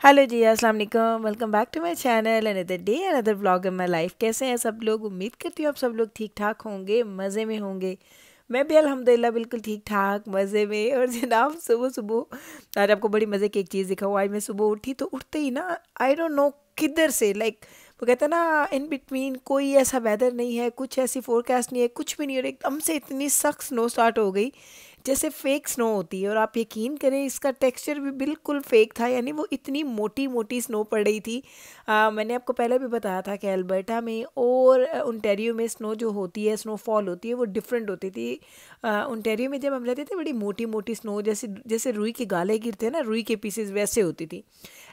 Hello ji, अस्सलाम वालेकुम। Welcome back to my channel another day another vlog in my life. कैसे हैं सब लोग? उम्मीद करती हूँ आप सब लोग ठीक ठाक होंगे, मज़े में होंगे। मैं भी अल्हम्दुलिल्लाह बिल्कुल ठीक ठाक मज़े में। और जनाब सुबह सुबह आज आपको बड़ी मज़े की एक चीज़ दिखाऊँ। आज मैं सुबह उठी तो उठते ही ना आई डोंट नो किधर से वो कहते हैं ना इन बिटवीन कोई ऐसा वेदर नहीं है, कुछ ऐसी फोरकास्ट नहीं है, कुछ भी नहीं। और एकदम से इतनी सख्त स्नो स्टार्ट हो गई जैसे फेक स्नो होती है। और आप यकीन करें इसका टेक्सचर भी बिल्कुल फेक था, यानी वो इतनी मोटी मोटी स्नो पड़ रही थी। मैंने आपको पहले भी बताया था कि अल्बर्टा में और ओंटारियो में स्नो जो होती है, स्नोफॉल होती है, वो डिफरेंट होती थी। ओंटारियो में जब हम रहते थे बड़ी मोटी मोटी स्नो जैसे जैसे रुई के गाले गिरते हैं ना, रुई के पीसेस वैसे होती थी।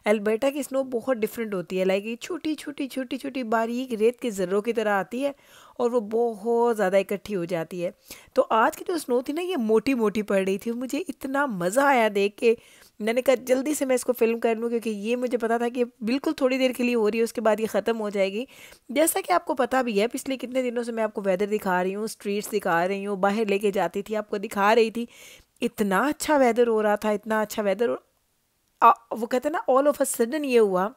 अल्बर्टा की स्नो बहुत डिफरेंट होती है, लाइक ये छोटी छोटी छोटी छोटी बारीक रेत के ज़र्रों की तरह आती है और वो बहुत ज़्यादा इकट्ठी हो जाती है। तो आज की जो स्नो थी ना ये मोटी मोटी पड़ रही थी। मुझे इतना मज़ा आया देख के, मैंने कहा जल्दी से मैं इसको फिल्म कर लूँ, क्योंकि ये मुझे पता था कि बिल्कुल थोड़ी देर के लिए हो रही है, उसके बाद ये ख़त्म हो जाएगी। जैसा कि आपको पता भी है, पिछले कितने दिनों से मैं आपको वेदर दिखा रही हूँ, स्ट्रीट्स दिखा रही हूँ, बाहर लेके जाती थी, आपको दिखा रही थी। इतना अच्छा वेदर हो रहा था, इतना अच्छा वेदर। वो कहते हैं ना ऑल ऑफ अ सडन ये हुआ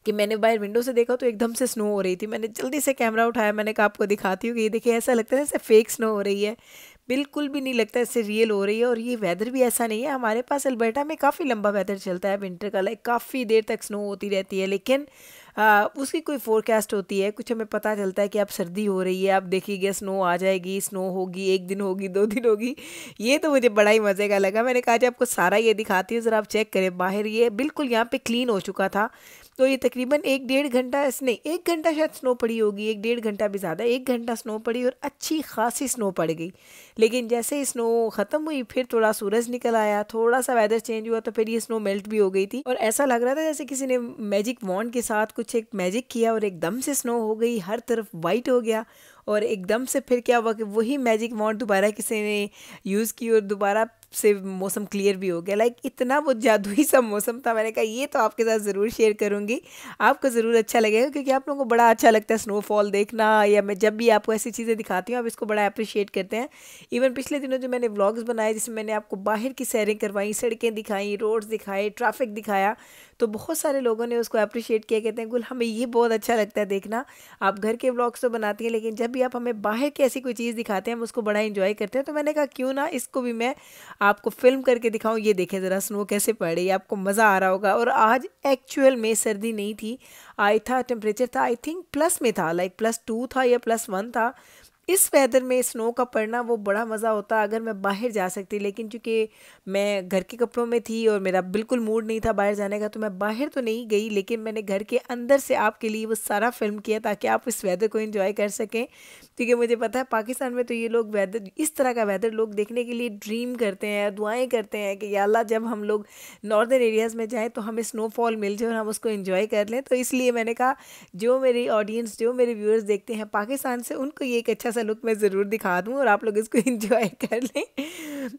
कि मैंने बाहर विंडो से देखा तो एकदम से स्नो हो रही थी। मैंने जल्दी से कैमरा उठाया, मैंने कहा आपको दिखाती हूँ कि ये देखिए, ऐसा लगता है जैसे फेक स्नो हो रही है, बिल्कुल भी नहीं लगता ऐसे रियल हो रही है। और ये वेदर भी ऐसा नहीं है, हमारे पास अल्बर्टा में काफ़ी लंबा वेदर चलता है विंटर का, लाइक काफ़ी देर तक स्नो होती रहती है। लेकिन उसकी कोई फोरकास्ट होती है, कुछ हमें पता चलता है कि अब सर्दी हो रही है, अब देखिएगा स्नो आ जाएगी, स्नो होगी, एक दिन होगी, 2 दिन होगी। ये तो मुझे बड़ा ही मज़े का लगा। मैंने कहा जी आपको सारा ये दिखाती हूँ, ज़रा आप चेक करें बाहर, ये बिल्कुल यहाँ पे क्लीन हो चुका था। तो ये तकरीबन 1 डेढ़ घंटा, नहीं 1 घंटा शायद स्नो पड़ी होगी, 1 डेढ़ घंटा भी ज़्यादा, 1 घंटा स्नो पड़ी और अच्छी खासी स्नो पड़ गई। लेकिन जैसे ही स्नो ख़त्म हुई फिर थोड़ा सूरज निकल आया, थोड़ा सा वेदर चेंज हुआ, तो फिर ये स्नो मेल्ट भी हो गई थी। और ऐसा लग रहा था जैसे किसी ने मैजिक वॉन्ड के साथ कुछ एक मैजिक किया और एकदम से स्नो हो गई, हर तरफ वाइट हो गया। और एकदम से फिर क्या हुआ कि वही मैजिक वॉन्ड दोबारा किसी ने यूज़ की और दोबारा से मौसम क्लियर भी हो गया। लाइक इतना वो जादुई सा मौसम था। मैंने कहा ये तो आपके साथ ज़रूर शेयर करूँगी, आपको ज़रूर अच्छा लगेगा, क्योंकि आप लोगों को बड़ा अच्छा लगता है स्नोफॉल देखना, या मैं जब भी आपको ऐसी चीज़ें दिखाती हूँ आप इसको बड़ा अप्रिशिएट करते हैं। इवन पिछले दिनों जो मैंने व्लॉग्स बनाए जिसमें मैंने आपको बाहर की सैरें करवाई, सड़कें दिखाई, रोड्स दिखाए, ट्रैफिक दिखाया, तो बहुत सारे लोगों ने उसको अप्रिशिएट किया, कहते हैं गुल हमें ये बहुत अच्छा लगता है देखना। आप घर के व्लॉग्स तो बनाती हैं, लेकिन जब भी आप हमें बाहर की ऐसी कोई चीज़ दिखाते हैं हम उसको बड़ा इंजॉय करते हैं। तो मैंने कहा क्यों ना इसको भी मैं आपको फिल्म करके दिखाऊं। ये देखें ज़रा स्नो कैसे पड़ रही है, आपको मज़ा आ रहा होगा। और आज एक्चुअल में सर्दी नहीं थी, आई था टेम्परेचर था आई थिंक प्लस में था, लाइक +2 था या +1 था। इस वेदर में स्नो का पड़ना वो बड़ा मज़ा होता अगर मैं बाहर जा सकती, लेकिन चूंकि मैं घर के कपड़ों में थी और मेरा बिल्कुल मूड नहीं था बाहर जाने का, तो मैं बाहर तो नहीं गई, लेकिन मैंने घर के अंदर से आपके लिए वो सारा फिल्म किया ताकि आप इस वेदर को एंजॉय कर सकें। क्योंकि मुझे पता है पाकिस्तान में तो ये लोग वेदर, इस तरह का वेदर लोग देखने के लिए ड्रीम करते हैं, दुआएं करते हैं कि या अल्लाह जब हम लोग नॉर्दर्न एरियाज़ में जाएँ तो हमें स्नोफॉल मिल जाए और हम उसको एंजॉय कर लें। तो इसलिए मैंने कहा जो मेरी ऑडियंस, जो मेरे व्यूअर्स देखते हैं पाकिस्तान से, उनको ये एक अच्छा सा लुक मैं ज़रूर दिखा दूँ और आप लोग इसको एंजॉय कर लें।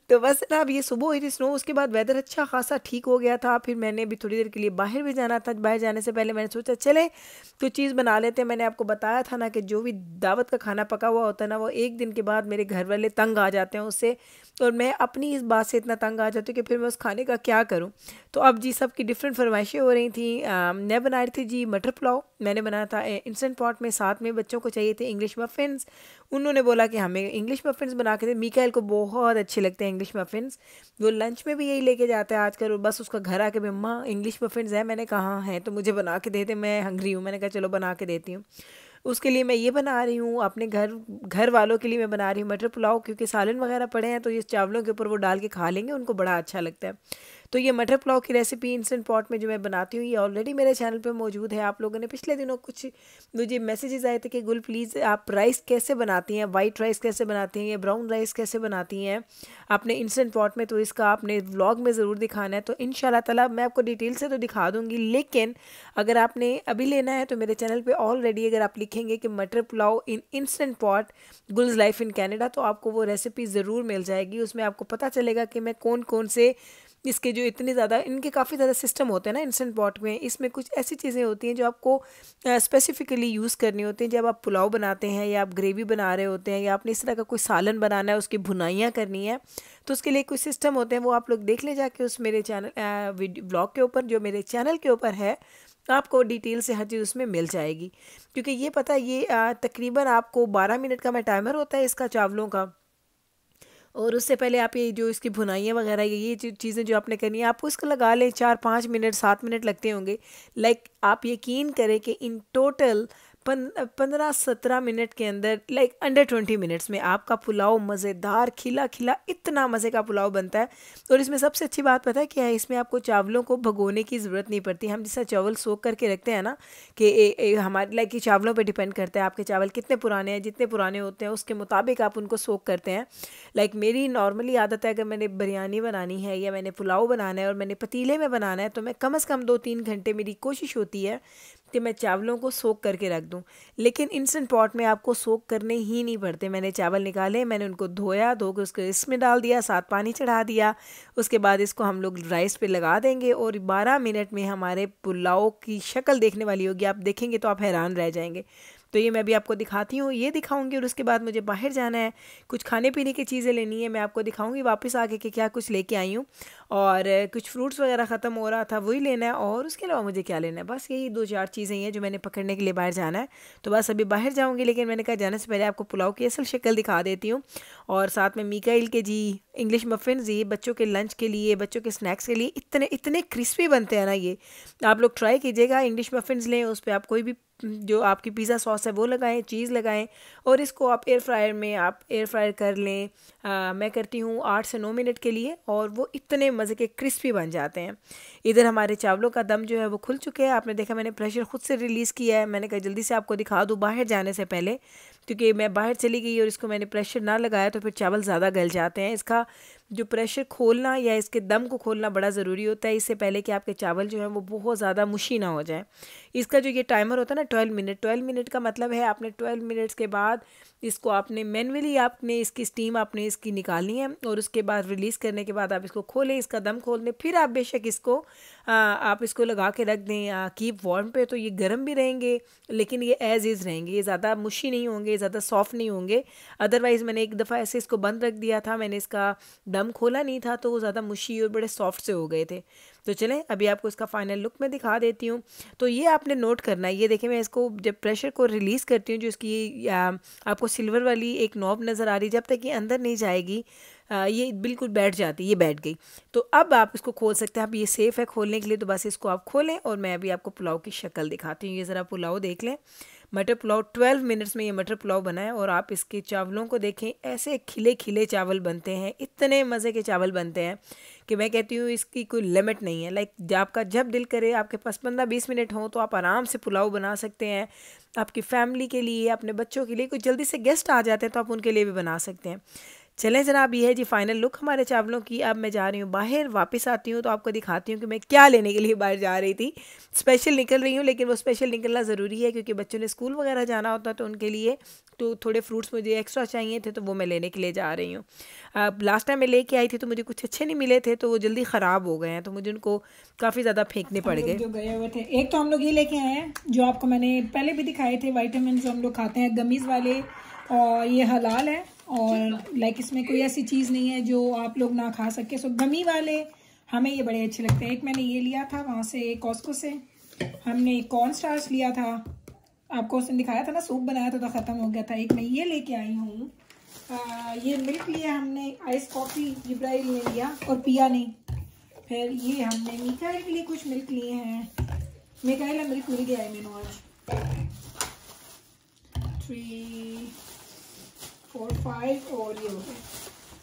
तो बस ना अब ये सुबह हुई थी स्नो, उसके बाद वेदर अच्छा खासा ठीक हो गया था। फिर मैंने भी थोड़ी देर के लिए बाहर भी जाना था, बाहर जाने से पहले मैंने सोचा चले कुछ चीज़ बना लेते हैं। मैंने आपको बताया था ना कि जो भी दावत का खाना पका हुआ होता है ना, वो एक दिन के बाद मेरे घर वाले तंग आ जाते हैं उससे, और मैं अपनी इस बात से इतना तंग आ जाती हूँ कि फिर मैं उस खाने का क्या करूँ। तो अब जी सबकी डिफरेंट फरमाइशें हो रही थी। मैं बना रही थी जी मटर पुलाव, मैंने बनाया था इंस्टेंट पॉट में, साथ में बच्चों को चाहिए थे इंग्लिश मफ़िन्स। उन्होंने बोला कि हमें इंग्लिश मफ़िन्स बना के दे। मीकाएल को बहुत अच्छे लगते हैं इंग्लिश मफ़िन्स, वो लंच में भी यही लेके जाता है आजकल। और बस उसका घर आके मम्मा इंग्लिश मफ़िन्स है, मैंने कहा हाँ है, तो मुझे बना के दे दे, मैं हंग्री हूँ। मैंने कहा चलो बना के देती हूँ। उसके लिए मैं ये बना रही हूँ, अपने घर घर वालों के लिए मैं बना रही हूँ मटर पुलाव, क्योंकि सालन वगैरह पड़े हैं तो ये चावलों के ऊपर वो डाल के खा लेंगे, उनको बड़ा अच्छा लगता है। तो ये मटर पुलाव की रेसिपी इंस्टेंट पॉट में जो मैं बनाती हूँ ये ऑलरेडी मेरे चैनल पे मौजूद है। आप लोगों ने पिछले दिनों कुछ मुझे मैसेजेस आए थे कि गुल प्लीज़ आप राइस कैसे बनाती हैं, वाइट राइस कैसे बनाती हैं या ब्राउन राइस कैसे बनाती हैं आपने इंस्टेंट पॉट में, तो इसका आपने व्लॉग में ज़रूर दिखाना है। तो इंशाल्लाह ताला मैं आपको डिटेल से तो दिखा दूँगी, लेकिन अगर आपने अभी लेना है तो मेरे चैनल पर ऑलरेडी अगर आप लिखेंगे कि matar pulao in instant pot Gul's life in Canada, तो आपको वो रेसिपी ज़रूर मिल जाएगी। उसमें आपको पता चलेगा कि मैं कौन कौन से इसके जो इतने ज़्यादा इनके काफ़ी ज़्यादा सिस्टम होते हैं ना इंस्टेंट पॉट में, इसमें कुछ ऐसी चीज़ें होती हैं जो आपको स्पेसिफिकली यूज़ करनी होती हैं। जब आप पुलाव बनाते हैं या आप ग्रेवी बना रहे होते हैं या आपने इस तरह का कोई सालन बनाना है, उसकी भुनाइयाँ करनी है, तो उसके लिए कुछ सिस्टम होते हैं। वो आप लोग देख ले जाके उस मेरे चैनल वीडियो ब्लॉग के ऊपर, जो मेरे चैनल के ऊपर है, आपको डिटेल से हर चीज़ उसमें मिल जाएगी। क्योंकि ये पता है ये तकरीबन आपको 12 मिनट का मैं टाइमर होता है इसका चावलों का, और उससे पहले आप ये जो इसकी भुनाइयाँ वगैरह ये चीज़ें जो आपने करनी है, आपको इसको लगा लें 4-5 मिनट 7 मिनट लगते होंगे। लाइक आप यकीन करें कि इन टोटल 15-17 मिनट के अंदर, लाइक अंडर 20 मिनट्स में आपका पुलाव मज़ेदार खिला खिला इतना मज़े का पुलाव बनता है। और इसमें सबसे अच्छी बात पता है क्या है, इसमें आपको चावलों को भगोने की ज़रूरत नहीं पड़ती। हम जैसा चावल सोख करके रखते हैं ना कि हमारे लाइक कि चावलों पे डिपेंड करता है आपके चावल कितने पुराने हैं, जितने पुराने होते हैं उसके मुताबिक आप उनको सोख करते हैं। लाइक मेरी नॉर्मली आदत है, अगर मैंने बिरयानी बनानी है या मैंने पुलाव बनाना है और मैंने पतीले में बनाना है, तो मैं कम से कम 2-3 घंटे मेरी कोशिश होती है कि मैं चावलों को सोख करके रख दूं। लेकिन इंस्टेंट पॉट में आपको सोख करने ही नहीं पड़ते। मैंने चावल निकाले, मैंने उनको धो के उसको इसमें डाल दिया, साथ पानी चढ़ा दिया, उसके बाद इसको हम लोग राइस पे लगा देंगे और 12 मिनट में हमारे पुलाव की शक्ल देखने वाली होगी। आप देखेंगे तो आप हैरान रह जाएंगे। तो ये मैं अभी आपको दिखाती हूँ, ये दिखाऊंगी, और उसके बाद मुझे बाहर जाना है, कुछ खाने पीने की चीज़ें लेनी है, मैं आपको दिखाऊंगी वापस आके कि क्या कुछ लेके आई हूँ। और कुछ फ्रूट्स वगैरह ख़त्म हो रहा था, वही लेना है, और उसके अलावा मुझे क्या लेना है, बस यही 2-4 चीज़ें हैं जो मैंने पकड़ने के लिए बाहर जाना है। तो बस अभी बाहर जाऊँगी, लेकिन मैंने कहा जाने से पहले आपको पुलाव की असल शक्ल दिखा देती हूँ। और साथ में मीकाइल के जी इंग्लिश मफ़िन्स, ये बच्चों के लंच के लिए, बच्चों के स्नैक्स के लिए इतने इतने क्रिस्पी बनते हैं ना, ये आप लोग ट्राई कीजिएगा। इंग्लिश मफ़िन्स लें, उस पर आप कोई भी जो आपकी पिज़्ज़ा सॉस है वो लगाएं, चीज़ लगाएं, और इसको आप एयर फ्रायर में आप एयर फ्रायर कर लें। मैं करती हूँ 8 से 9 मिनट के लिए, और वो इतने मज़े के क्रिस्पी बन जाते हैं। इधर हमारे चावलों का दम जो है वो खुल चुके हैं। आपने देखा मैंने प्रेशर खुद से रिलीज़ किया है। मैंने कहा जल्दी से आपको दिखा दूँ बाहर जाने से पहले, क्योंकि मैं बाहर चली गई और इसको मैंने प्रेशर ना लगाया तो फिर चावल ज़्यादा गल जाते हैं। इसका जो प्रेशर खोलना या इसके दम को खोलना बड़ा ज़रूरी होता है, इससे पहले कि आपके चावल जो है वो बहुत ज़्यादा मुशी ना हो जाए। इसका जो ये टाइमर होता है ना 12 मिनट का मतलब है आपने 12 मिनट्स के बाद इसको आपने मैनुअली आपने इसकी स्टीम आपने इसकी निकालनी है, और उसके बाद रिलीज़ करने के बाद आप इसको खोलें, इसका दम खोल दें, फिर आप बेशक इसको आप इसको लगा के रख दें कीप वार्म पे, तो ये गर्म भी रहेंगे लेकिन ये एज़ इज़ रहेंगे, ये ज़्यादा मुशी नहीं होंगे, ज़्यादा सॉफ्ट नहीं होंगे। अदरवाइज़ मैंने एक दफ़ा ऐसे इसको बंद रख दिया था, मैंने इसका दम खोला नहीं था, तो वो ज़्यादा मुशी और बड़े सॉफ्ट से हो गए थे। तो चलें अभी आपको इसका फाइनल लुक मैं दिखा देती हूँ। तो ये आपने नोट करना है, ये देखें मैं इसको जब प्रेशर को रिलीज़ करती हूँ, जो इसकी आपको सिल्वर वाली एक नॉब नज़र आ रही, जब तक ये अंदर नहीं जाएगी ये बिल्कुल बैठ जाती है, ये बैठ गई। तो अब आप इसको खोल सकते हैं, अब ये सेफ़ है खोलने के लिए, तो बस इसको आप खोलें और मैं अभी आपको पुलाव की शक्ल दिखाती हूँ। ये ज़रा पुलाव देख लें, मटर पुलाव 12 मिनट्स में ये मटर पुलाव बना है, और आप इसके चावलों को देखें, ऐसे खिले खिले चावल बनते हैं, इतने मज़े के चावल बनते हैं कि मैं कहती हूँ इसकी कोई लिमिट नहीं है। लाइक आपका जब दिल करे, आपके पास 15-20 मिनट हो तो आप आराम से पुलाव बना सकते हैं, आपकी फैमिली के लिए, अपने बच्चों के लिए, कोई जल्दी से गेस्ट आ जाते हैं तो आप उनके लिए भी बना सकते हैं। चलें जनाब, ये है जी फाइनल लुक हमारे चावलों की। अब मैं जा रही हूँ बाहर, वापस आती हूँ तो आपको दिखाती हूँ कि मैं क्या लेने के लिए बाहर जा रही थी। स्पेशल निकल रही हूँ, लेकिन वो स्पेशल निकलना ज़रूरी है क्योंकि बच्चों ने स्कूल वगैरह जाना होता है, तो उनके लिए तो थोड़े फ्रूट्स मुझे एक्स्ट्रा चाहिए थे, तो वो मैं लेने के लिए जा रही हूँ। लास्ट टाइम मैं लेके आई थी तो मुझे कुछ अच्छे नहीं मिले थे, तो वो जल्दी ख़राब हो गए हैं, तो मुझे उनको काफ़ी ज़्यादा फेंकने पड़ गए। जो गए हुए थे, एक तो हम लोग ये लेके आए हैं जो आपको मैंने पहले भी दिखाए थे, विटामिन जो हम लोग खाते हैं गमीज़ वाले, और ये हलाल है, और लाइक इसमें कोई ऐसी चीज़ नहीं है जो आप लोग ना खा सके। सो गमी वाले हमें ये बड़े अच्छे लगते हैं। एक मैंने ये लिया था वहाँ से कॉस्को से, हमने कॉर्न स्टार्च लिया था, आपको उसने दिखाया था ना, सूप बनाया था तो ख़त्म हो गया था। एक मैं ये लेके आई हूँ, ये मिल्क लिया हमने, आइस कॉफ़ी जिब्राइल ने लिया और पिया नहीं। फिर ये हमने मीकाइल के लिए कुछ मिल्क लिए हैं, मीकाइल का मिल्क मिल गया है मैंने आज 3, 4, 5 और ये हो गए।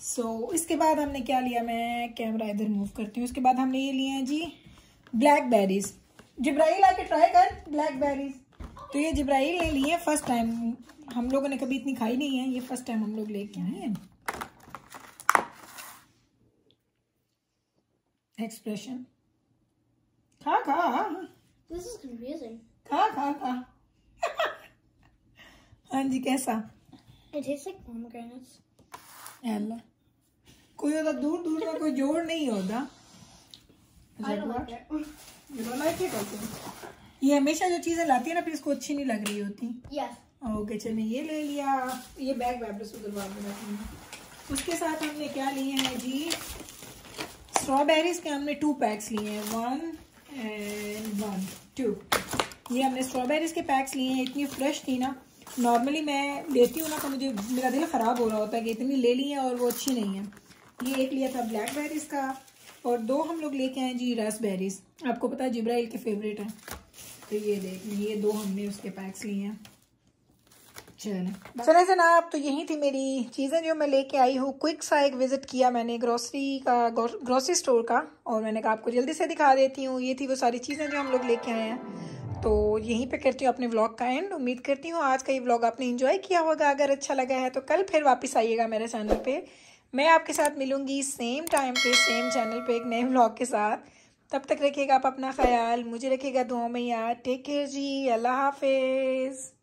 सो इसके बाद हमने क्या लिया, मैं कैमरा इधर मूव करती हूँ। उसके बाद हमने ये लिए हैं जी ब्लैकबेरीज। जिब्राइल आके ट्राई कर ब्लैकबेरीज। तो ये जिब्राइल ने लिए फर्स्ट टाइम, हम लोगों ने कभी इतनी खाई नहीं है, ये फर्स्ट टाइम हम लोग लेके आए हैं। एक्सप्रेशन खा खा, This is confusing. खा खा खा हाँ जी, कैसा? It tastes like pomegranates. कोई होता दूर दूर का कोई जोड़ नहीं होता, I don't like it. You don't like it also? ये हमेशा जो चीजें लाती है ना फिर इसको अच्छी नहीं लग रही होती। Yes. ओके चलिए ये ले लिया, ये बैग वापस उधर बाद में रखूंगी। उसके साथ हमने क्या लिए हैं जी, स्ट्रॉबेरीज के हमने 2 पैक्स लिए हैं, 1 and 1 2। ये हमने स्ट्रॉबेरीज के पैक्स लिए हैं। इतनी फ्रेश थी ना, नॉर्मली मैं लेती हूँ ना तो मुझे मेरा दिल ख़राब हो रहा होता है कि इतनी ले ली है और वो अच्छी नहीं है। ये एक लिया था ब्लैकबेरीज का और 2 हम लोग लेके आए जी रास्पबेरीज। आपको पता है जिब्राइल के फेवरेट हैं, तो ये देख ये 2 हमने उसके पैक्स लिए हैं। चले जनाब, तो यही थी मेरी चीज़ें जो मैं लेके आई हूँ। क्विक सा एक विजिट किया मैंने ग्रोसरी स्टोर का, और मैंने कहा आपको जल्दी से दिखा देती हूँ। ये थी वो सारी चीज़ें जो हम लोग लेके आए हैं। तो यहीं पे करती हूँ अपने व्लॉग का एंड। उम्मीद करती हूँ आज का ये व्लॉग आपने एंजॉय किया होगा। अगर अच्छा लगा है तो कल फिर वापस आइएगा मेरे चैनल पे। मैं आपके साथ मिलूंगी सेम टाइम पे सेम चैनल पे एक नए व्लॉग के साथ। तब तक रखिएगा आप अपना ख्याल, मुझे रखिएगा दुआ में याद। टेक केयर जी, अल्लाह हाफिज़।